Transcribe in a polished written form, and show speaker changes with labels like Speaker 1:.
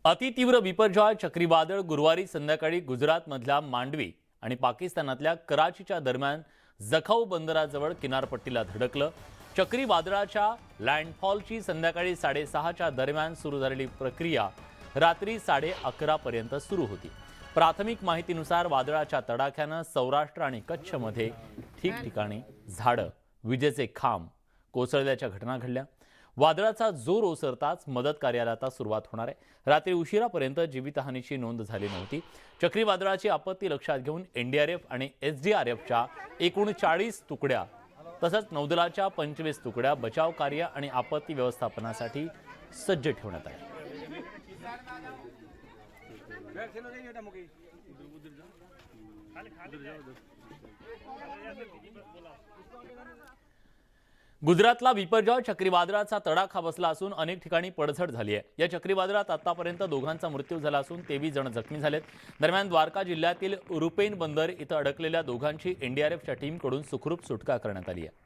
Speaker 1: अतितीव्र बिपरजॉय चक्रीवादळ गुरुवारी संध्याकाळी गुजरातमधल्या मांडवी आणि पाकिस्तानातल्या कराचीच्या दरम्यान जखौ बंदराजवळ किनारपट्टीला धडकलं। चक्रीवादळाच्या लँडफॉलची संध्याकाळी 6:30च्या दरम्यान सुरू झालेली प्रक्रिया रात्री 11:30 पर्यंत सुरू होती। प्राथमिक माहितीनुसार वादळाच्या तडाख्यानं सौराष्ट्र आणि कच्छमध्ये ठिकठिकाणी झाडं, विजेचे खांब कोसळल्याच्या घटना घडल्या। वादळाचा जोर ओसरताच मदत कार्याला आता सुरुवात होणार आहे। रात्री उशिरापर्यंत जीवितहानीची नोंद झाली नव्हती। चक्रीवादळाची आपत्ती लक्षात घेऊन एनडीआरएफ आणि एसडीआरएफच्या एकूण 40 तुकड्या तसंच नौदलाच्या 25 तुकड्या बचाव कार्य आणि आपत्ती व्यवस्थापनासाठी सज्ज ठेवण्यात आल्या। गुजरातला बिपरजॉय चक्रीवादळाचा तडाखा बसला असून अनेक ठिकाणी पडझड झाली आहे। या चक्रीवादळात आतापर्यंत 2 मृत्यू झाला असून 23 जण जखमी झालेत। दरम्यान द्वारका जिल्ह्यातील रुपेन बंदर इथं अडकलेल्या 2 एनडीआरएफच्या टीमकडून सुखरूप सुटका करण्यात आली आहे।